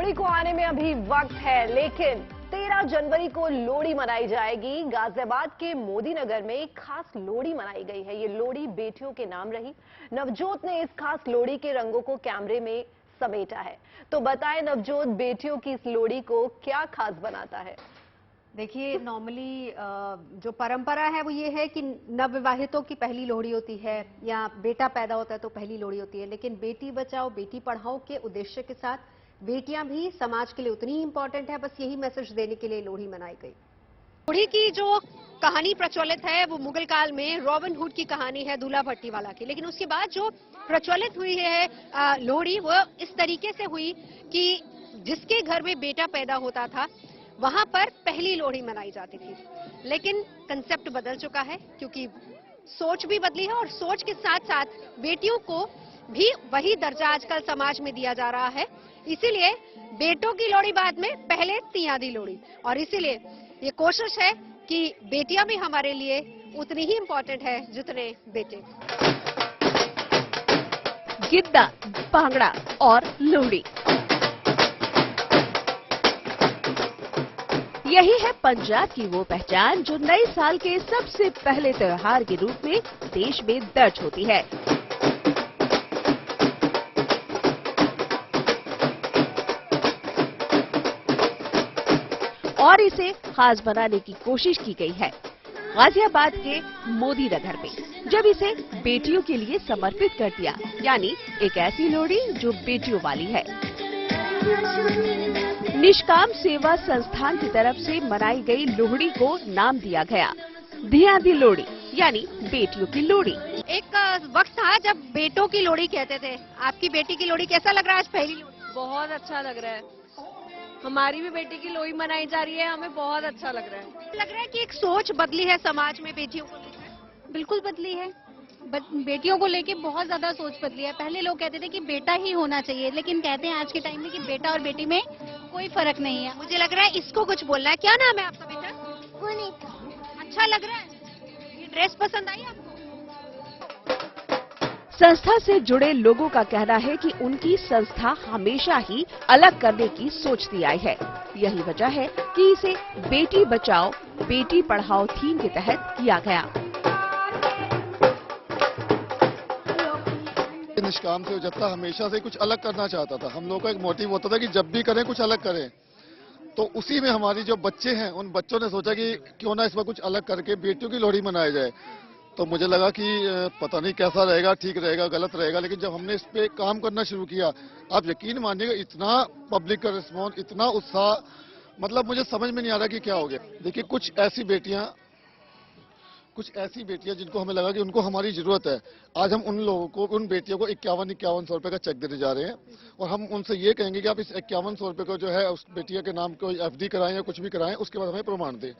लोहड़ी को आने में अभी वक्त है, लेकिन 13 जनवरी को लोहड़ी मनाई जाएगी। गाजियाबाद के मोदी नगर में एक खास लोहड़ी मनाई गई है। ये लोहड़ी बेटियों के नाम रही। नवजोत ने इस खास लोहड़ी के रंगों को कैमरे में समेटा है। तो बताएं नवजोत, बेटियों की इस लोहड़ी को क्या खास बनाता है? देखिए, नॉर्मली जो परंपरा है वो ये है कि नवविवाहितों की पहली लोहड़ी होती है या बेटा पैदा होता है तो पहली लोहड़ी होती है। लेकिन बेटी बचाओ बेटी पढ़ाओ के उद्देश्य के साथ बेटियां भी समाज के लिए उतनी ही इंपॉर्टेंट है। बस यही मैसेज देने के लिए लोहड़ी मनाई गई। लोहड़ी की जो कहानी प्रचलित है वो मुगल काल में रॉबिन हुड की कहानी है, दूल्हा भट्टी वाला की। लेकिन उसके बाद जो प्रचलित हुई है लोहड़ी, वो इस तरीके से हुई कि जिसके घर में बेटा पैदा होता था वहां पर पहली लोहड़ी मनाई जाती थी। लेकिन कंसेप्ट बदल चुका है क्योंकि सोच भी बदली है और सोच के साथ साथ बेटियों को भी वही दर्जा आजकल समाज में दिया जा रहा है। इसीलिए बेटों की लोहड़ी बाद में पहले तियां दी लोहड़ी, और इसीलिए ये कोशिश है कि बेटियां भी हमारे लिए उतनी ही इम्पोर्टेंट है जितने बेटे। गिद्दा, भांगड़ा और लोहड़ी, यही है पंजाब की वो पहचान जो नए साल के सबसे पहले त्योहार के रूप में देश में दर्ज होती है। और इसे खास बनाने की कोशिश की गई है गाजियाबाद के मोदी नगर में, जब इसे बेटियों के लिए समर्पित कर दिया। यानी एक ऐसी लोहड़ी जो बेटियों वाली है। निष्काम सेवा संस्थान की तरफ से मनाई गई लोहड़ी को नाम दिया गया धियां दी लोहड़ी, यानी बेटियों की लोहड़ी। एक वक्त था जब बेटों की लोहड़ी कहते थे। आपकी बेटी की लोहड़ी कैसा लग रहा है आज पहली लोहड़ी? बहुत अच्छा लग रहा है। हमारी भी बेटी की लोहड़ी मनाई जा रही है, हमें बहुत अच्छा लग रहा है। लग रहा है कि एक सोच बदली है समाज में बेटियों को लेकर। बिल्कुल बदली है। बेटियों को लेके बहुत ज्यादा सोच बदली है। पहले लोग कहते थे कि बेटा ही होना चाहिए, लेकिन कहते हैं आज के टाइम में कि बेटा और बेटी में कोई फर्क नहीं है। मुझे लग रहा है इसको कुछ बोलना है। क्या नाम है आपका बेटा? पुनीता। अच्छा लग रहा है। ये ड्रेस पसंद आई आपको? संस्था से जुड़े लोगों का कहना है कि उनकी संस्था हमेशा ही अलग करने की सोचती आई है। यही वजह है कि इसे बेटी बचाओ बेटी पढ़ाओ थीम के तहत किया गया। निष्काम से जत्था हमेशा से कुछ अलग करना चाहता था। हम लोगों का एक मोटिव होता था कि जब भी करें कुछ अलग करें। तो उसी में हमारी जो बच्चे हैं उन बच्चों ने सोचा कि क्यों ना इस बार कुछ अलग करके बेटियों की लोहड़ी मनाया जाए। तो मुझे लगा कि पता नहीं कैसा रहेगा, ठीक रहेगा, गलत रहेगा, लेकिन जब हमने इस पे काम करना शुरू किया, आप यकीन मानिएगा इतना पब्लिक का रिस्पॉन्स, इतना उत्साह, मतलब मुझे समझ में नहीं आ रहा कि क्या हो गया। देखिए, कुछ ऐसी बेटियां जिनको हमें लगा कि उनको हमारी जरूरत है। आज हम उन लोगों को, उन बेटियों को 51-51 रुपए का चेक देने जा रहे हैं और हम उनसे ये कहेंगे कि आप इस 51 रुपए को जो है उस बेटिया के नाम को FD कराएं या कुछ भी कराएं, उसके बाद हमें प्रमाण दें।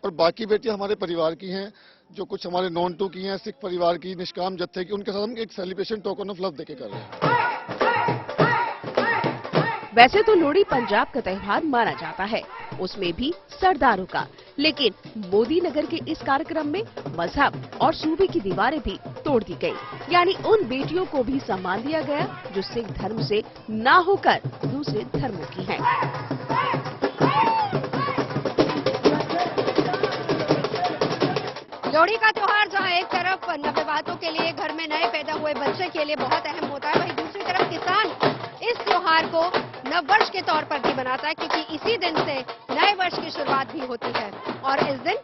और बाकी बेटियां हमारे परिवार की हैं, जो कुछ हमारे नॉन टू की हैं, सिख परिवार की, निष्काम जत्थे की, उनके साथ हम एक सेलिब्रेशन टोकन ऑफ लव देके कर रहे हैं। वैसे तो लोहड़ी पंजाब का त्योहार माना जाता है, उसमें भी सरदारों का, लेकिन मोदी नगर के इस कार्यक्रम में मजहब और सूबे की दीवारें भी तोड़ दी गई। यानी उन बेटियों को भी सम्मान दिया गया जो सिख धर्म से ना होकर दूसरे धर्मों की हैं। लोहड़ी का त्योहार जहाँ एक तरफ नवविवाहितों के लिए, घर में नए पैदा हुए बच्चे के लिए बहुत अहम होता है, वहीं दूसरी तरफ किसान इस त्योहार को नववर्ष के तौर पर भी मनाता है, क्योंकि इसी दिन से नए वर्ष की शुरुआत भी होती है। और इस दिन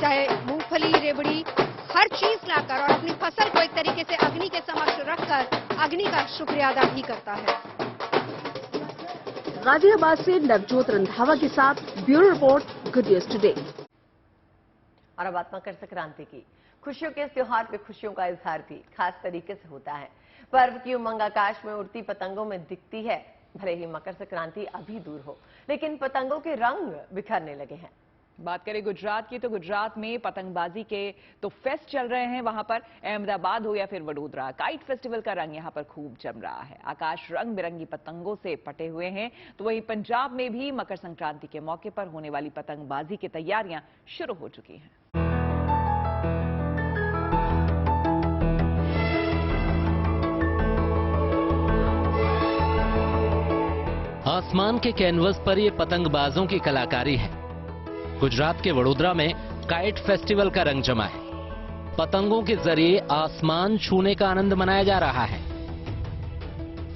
चाहे मूंगफली, रेवड़ी, हर चीज लाकर और अपनी फसल को एक तरीके से अग्नि के समक्ष रखकर अग्नि का शुक्रिया अदा भी करता है। गाजियाबाद से नवजोत रंधावा के साथ bureau report, good news today. और अब बात मकर संक्रांति की। खुशियों के इस त्योहार पे खुशियों का इजहार भी खास तरीके से होता है। पर्व की उमंग आकाश में उड़ती पतंगों में दिखती है। भले ही मकर संक्रांति अभी दूर हो, लेकिन पतंगों के रंग बिखरने लगे हैं। बात करें गुजरात की, तो गुजरात में पतंगबाजी के तो फेस्ट चल रहे हैं। वहां पर अहमदाबाद हो या फिर वडोदरा, काइट फेस्टिवल का रंग यहां पर खूब जम रहा है। आकाश रंग बिरंगी पतंगों से पटे हुए हैं। तो वहीं पंजाब में भी मकर संक्रांति के मौके पर होने वाली पतंगबाजी की तैयारियां शुरू हो चुकी हैं। आसमान के कैनवस पर ये पतंगबाजों की कलाकारी है। गुजरात के वडोदरा में काइट फेस्टिवल का रंग जमा है। पतंगों के जरिए आसमान छूने का आनंद मनाया जा रहा है।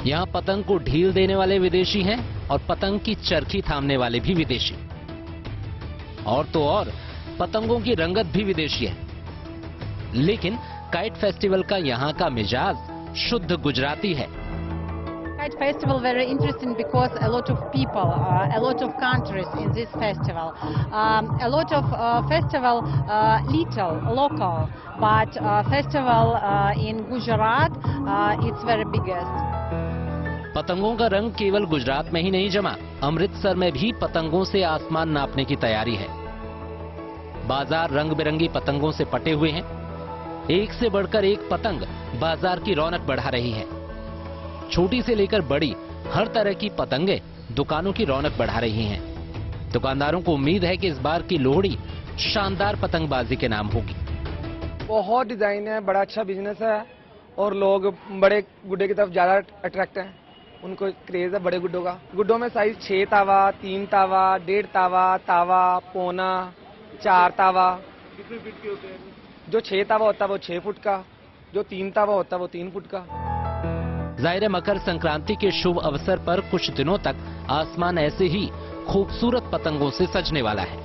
यहाँ पतंग को ढील देने वाले विदेशी हैं और पतंग की चरखी थामने वाले भी विदेशी। और तो और पतंगों की रंगत भी विदेशी है। लेकिन काइट फेस्टिवल का यहाँ का मिजाज शुद्ध गुजराती है। Kite festival very interesting because a lot of people, a lot of countries in this festival, a lot of festival little local, but festival in Gujarat it's very biggest. पतंगों का रंग केवल गुजरात में ही नहीं जमा, अमृतसर में भी पतंगों से आसमान नापने की तैयारी है। बाजार रंग बिरंगी पतंगों से पटे हुए हैं। एक से बढ़कर एक पतंग बाजार की रौनक बढ़ा रही है। छोटी से लेकर बड़ी हर तरह की पतंगे दुकानों की रौनक बढ़ा रही हैं। दुकानदारों को उम्मीद है कि इस बार की लोहड़ी शानदार पतंगबाजी के नाम होगी। बहुत डिजाइन है, बड़ा अच्छा बिजनेस है और लोग बड़े गुड्डे की तरफ ज्यादा अट्रैक्ट हैं। उनको क्रेज है बड़े गुड्डों का। गुड्डों में साइज 6 तावा, 3 तावा, 1.5 तावा, तावा, पौना, 4 तावा। कितने फीट के होते हैं? जो 6 तावा होता है वो 6 फुट का, जो 3 तावा होता है वो 3 फुट का। जाहिर है मकर संक्रांति के शुभ अवसर पर कुछ दिनों तक आसमान ऐसे ही खूबसूरत पतंगों से सजने वाला है।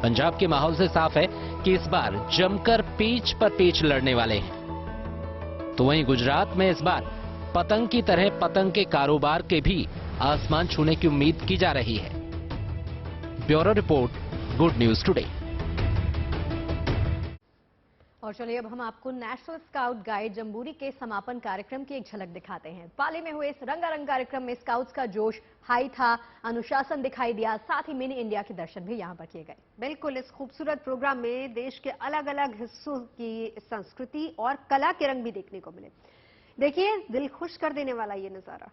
पंजाब के माहौल से साफ है कि इस बार जमकर पेच पर पेच लड़ने वाले हैं। तो वहीं गुजरात में इस बार पतंग की तरह पतंग के कारोबार के भी आसमान छूने की उम्मीद की जा रही है। Bureau report, good news today. और चलिए अब हम आपको नेशनल स्काउट गाइड जम्बूरी के समापन कार्यक्रम की एक झलक दिखाते हैं। पाली में हुए इस रंगारंग कार्यक्रम में स्काउट्स का जोश हाई था, अनुशासन दिखाई दिया, साथ ही मिनी इंडिया के दर्शन भी यहां पर किए गए। बिल्कुल, इस खूबसूरत प्रोग्राम में देश के अलग अलग हिस्सों की संस्कृति और कला के रंग भी देखने को मिले। देखिए, दिल खुश कर देने वाला ये नजारा।